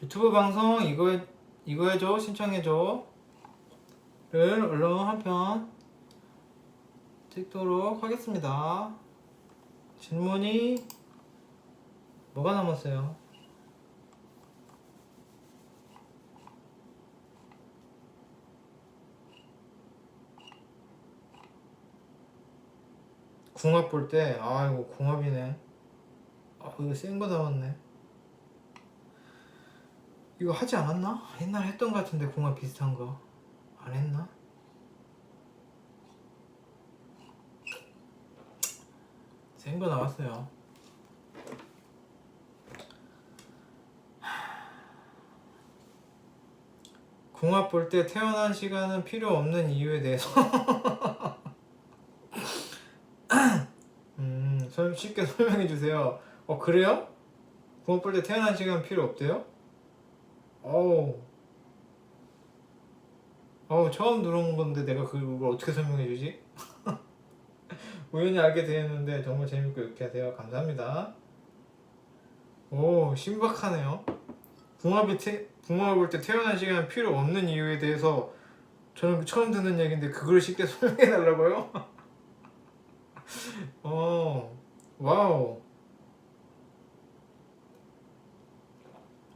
유튜브 방송 이거 해줘 신청해줘를 얼른 한 편 찍도록 하겠습니다. 질문이 뭐가 남았어요? 궁합 볼 때, 이거 궁합이네. 이거 센 거 나왔네. 이거 하지 않았나? 옛날에 했던 거 같은데 궁합 비슷한 거 안 했나? 센 거 나왔어요. 궁합 볼 때 태어난 시간은 필요 없는 이유에 대해서 쉽게 설명해 주세요. 그래요? 궁합 볼 때 태어난 시간 필요 없대요? 처음 들어온 건데 내가 그걸 어떻게 설명해 주지? 우연히 알게 되었는데 정말 재밌고 유쾌하세요. 감사합니다. 신박하네요. 궁합을 볼 때 태어난 시간 필요 없는 이유에 대해서 저는 처음 듣는 얘기인데 그걸 쉽게 설명해 달라고요? 와우.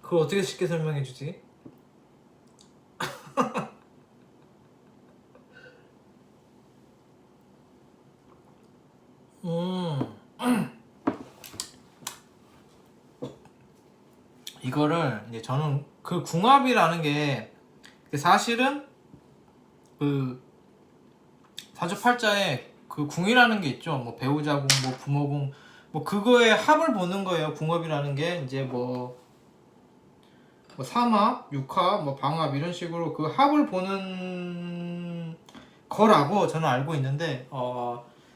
그걸 어떻게 쉽게 설명해 주지? 이거를 이제 저는 그 궁합이라는 게 사실은 그 사주팔자에 그 궁이라는 게 있죠. 뭐 배우자궁, 뭐 부모궁, 뭐 그거의 합을 보는 거예요. 궁합이라는 게 이제 뭐 삼합, 육합, 뭐 방합 이런 식으로 그 합을 보는 거라고 저는 알고 있는데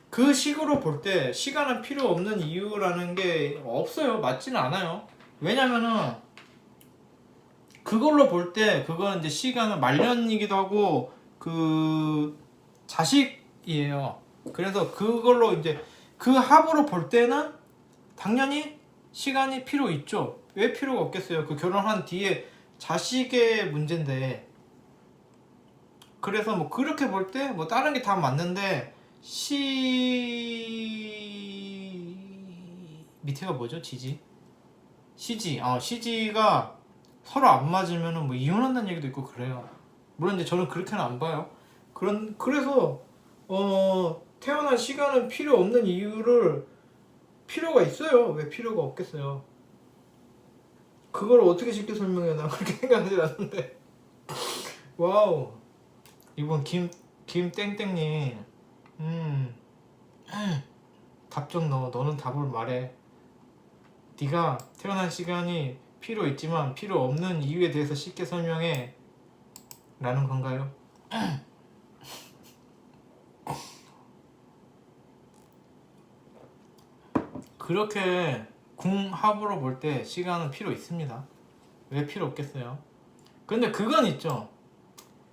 그 식으로 볼 때 시간은 필요 없는 이유라는 게 없어요. 맞지는 않아요. 왜냐면은 그걸로 볼 때 그건 이제 시간은 말년이기도 하고 그 자식이에요. 그래서 그걸로 이제 그 합으로 볼 때는 당연히 시간이 필요 있죠. 왜 필요가 없겠어요? 그 결혼한 뒤에 자식의 문제인데. 그래서 뭐 그렇게 볼 때 뭐 다른 게 다 맞는데 밑에가 뭐죠? 시지가 서로 안 맞으면은 뭐 이혼한다는 얘기도 있고 그래요. 물론 이제 저는 그렇게는 안 봐요. 그래서 태어난 시간은 필요 없는 이유를 필요가 있어요. 왜 필요가 없겠어요? 그걸 어떻게 쉽게 설명해? 난 그렇게 생각하지 않는데. 와우. 이번 김땡땡님. 답 좀 넣어. 너는 답을 말해. 네가 태어난 시간이 필요 있지만 필요 없는 이유에 대해서 쉽게 설명해. 라는 건가요? 그렇게 궁합으로 볼 때 시간은 필요 있습니다. 왜 필요 없겠어요? 근데 그건 있죠.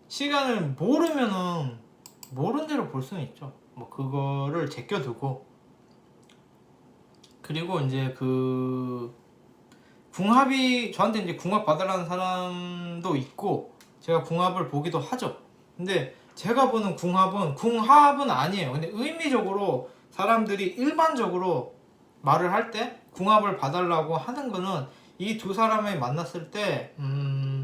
시간을 모르면은 모른 대로 볼 수는 있죠. 뭐 그거를 제껴두고 그리고 이제 그 궁합이 저한테 이제 궁합 봐달라는 사람도 있고 제가 궁합을 보기도 하죠. 근데 제가 보는 궁합은 아니에요. 근데 의미적으로 사람들이 일반적으로 말을 할 때 궁합을 봐달라고 하는 거는 이 두 사람이 만났을 때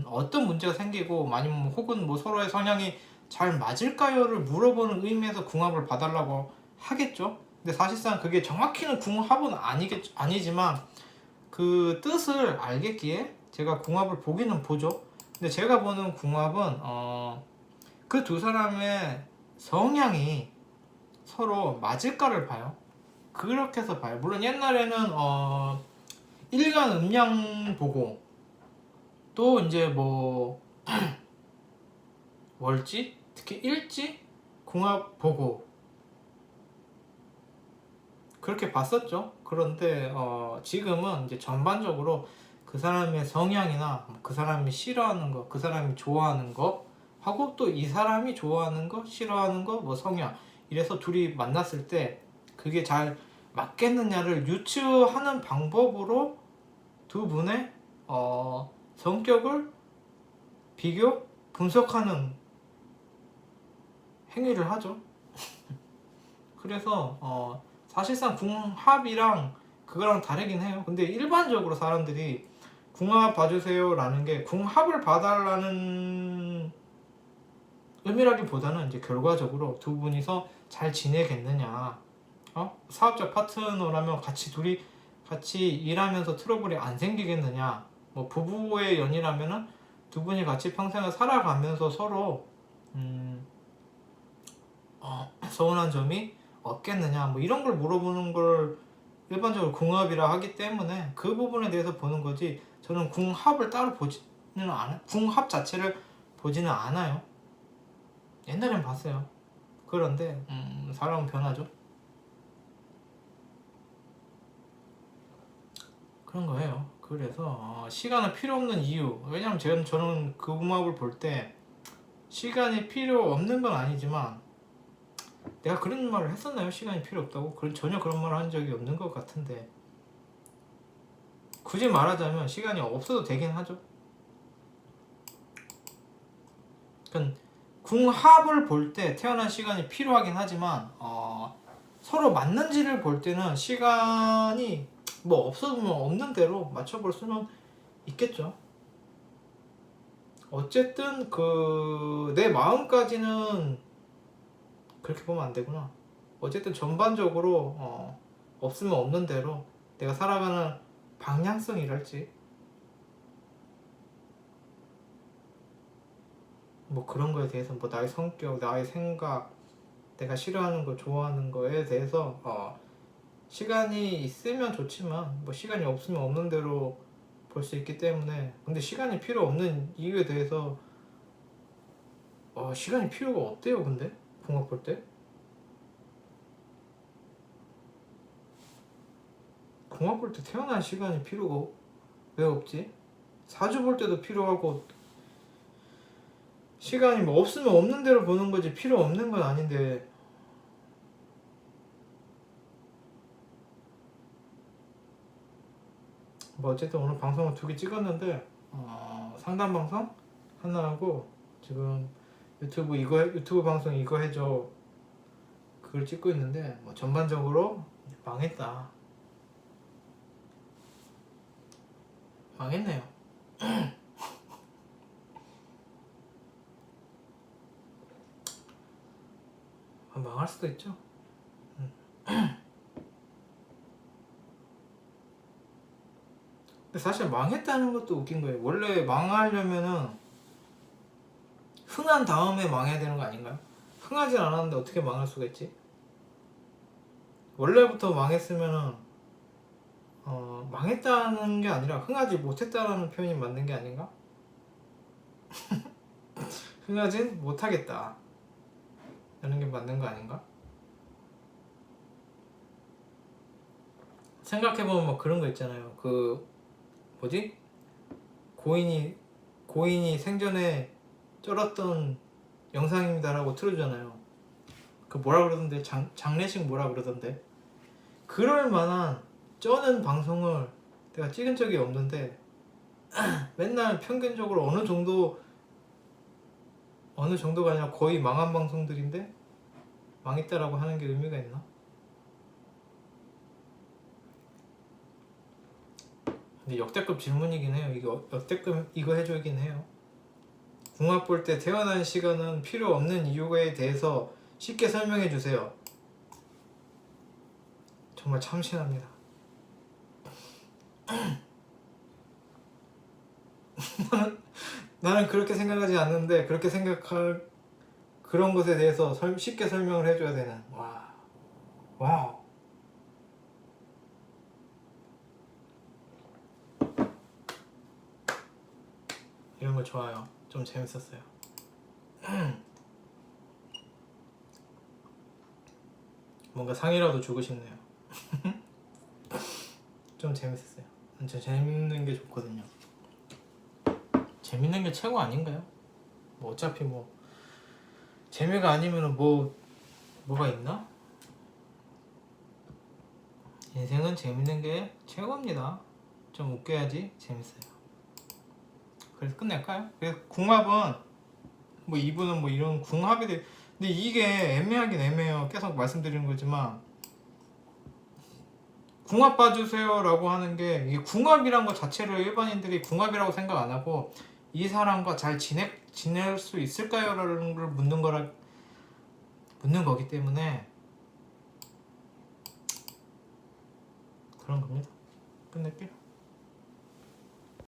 어떤 문제가 생기고 아니면 혹은 뭐 서로의 성향이 잘 맞을까요를 물어보는 의미에서 궁합을 봐달라고 하겠죠. 근데 사실상 그게 정확히는 궁합은 아니지만 그 뜻을 알겠기에 제가 궁합을 보기는 보죠. 근데 제가 보는 궁합은 그 두 사람의 성향이 서로 맞을까를 봐요. 그렇게 해서 봐요. 물론 옛날에는 일간 음양 보고 또 이제 뭐 월지 특히 일지 궁합 보고 그렇게 봤었죠. 그런데 지금은 이제 전반적으로 그 사람의 성향이나 그 사람이 싫어하는 거, 그 사람이 좋아하는 거 하고 또 이 사람이 좋아하는 거, 싫어하는 거, 뭐 성향 이래서 둘이 만났을 때 그게 잘 맞겠느냐를 유추하는 방법으로 두 분의 성격을 비교, 분석하는 행위를 하죠. 그래서 사실상 궁합이랑 그거랑 다르긴 해요. 근데 일반적으로 사람들이 궁합 봐주세요 라는 게 궁합을 봐달라는 의미라기보다는 이제 결과적으로 두 분이서 잘 지내겠느냐, 사업적 파트너라면 둘이 같이 일하면서 트러블이 안 생기겠느냐, 뭐 부부의 연이라면은 두 분이 같이 평생을 살아가면서 서로 서운한 점이 없겠느냐, 뭐 이런 걸 물어보는 걸 일반적으로 궁합이라 하기 때문에 그 부분에 대해서 보는 거지, 저는 궁합을 따로 보지는 않아요. 궁합 자체를 보지는 않아요. 옛날엔 봤어요. 그런데 사람은 변하죠. 그런 거예요. 그래서 시간은 필요 없는 이유, 왜냐면 저는 그 궁합을 볼 때 시간이 필요 없는 건 아니지만, 내가 그런 말을 했었나요? 시간이 필요 없다고? 전혀 그런 말을 한 적이 없는 것 같은데, 굳이 말하자면 시간이 없어도 되긴 하죠. 그러니까 궁합을 볼 때 태어난 시간이 필요하긴 하지만 서로 맞는지를 볼 때는 시간이 뭐 없어도 없는 대로 맞춰볼 수는 있겠죠. 어쨌든 내 마음까지는 그렇게 보면 안 되구나. 어쨌든 전반적으로 없으면 없는 대로 내가 살아가는 방향성이랄지 뭐 그런 거에 대해서, 뭐 나의 성격, 나의 생각, 내가 싫어하는 거, 좋아하는 거에 대해서 시간이 있으면 좋지만 뭐 시간이 없으면 없는 대로 볼 수 있기 때문에. 근데 시간이 필요 없는 이유에 대해서 시간이 필요가 없대요. 근데 궁합 볼 때 궁합 볼 때 태어난 시간이 필요가 왜 없지? 사주 볼 때도 필요하고, 시간이 뭐 없으면 없는 대로 보는 거지 필요 없는 건 아닌데. 뭐 어쨌든 오늘 방송을 2개 찍었는데 상담 방송 하나하고 지금 유튜브 방송 이거 해줘 그걸 찍고 있는데, 뭐 전반적으로 망했다. 망했네요. 망할 수도 있죠. 근데 사실 망했다는 것도 웃긴 거예요. 원래 망하려면은 흥한 다음에 망해야 되는 거 아닌가요? 흥하진 않았는데 어떻게 망할 수가 있지? 원래부터 망했으면은 망했다는 게 아니라 흥하지 못했다라는 표현이 맞는 게 아닌가? 흥하진 못하겠다 라는 게 맞는 거 아닌가? 생각해보면 뭐 그런 거 있잖아요. 뭐지? 고인이 생전에 쩔었던 영상입니다라고 틀어주잖아요. 그 뭐라 그러던데, 장례식 뭐라 그러던데. 그럴 만한 쩌는 방송을 내가 찍은 적이 없는데 맨날 평균적으로 어느 정도가 아니라 거의 망한 방송들인데 망했다라고 하는 게 의미가 있나? 근데 역대급 질문이긴 해요. 이거 역대급 이거 해줘야긴 해요. 궁합 볼 때 태어난 시간은 필요 없는 이유에 대해서 쉽게 설명해 주세요. 정말 참신합니다. 나는 그렇게 생각하지 않는데 그렇게 생각할 그런 것에 대해서 쉽게 설명을 해줘야 되는. 와우. 이런 거 좋아요. 좀 재밌었어요. 뭔가 상이라도 주고 싶네요. 좀 재밌었어요. 저 재밌는 게 좋거든요. 재밌는 게 최고 아닌가요? 뭐 어차피 뭐 재미가 아니면은 뭐가 있나? 인생은 재밌는 게 최고입니다. 좀 웃겨야지 재밌어요. 그래서 끝낼까요? 그래서 궁합은 뭐 이분은 뭐 이런 궁합이 돼. 근데 이게 애매하긴 애매해요. 계속 말씀드리는 거지만 궁합 봐주세요 라고 하는 게 이게 궁합이란 것 자체를 일반인들이 궁합이라고 생각 안 하고 이 사람과 잘 지낼 수 있을까요? 라는 걸 묻는 거기 때문에 그런 겁니다. 끝낼게요.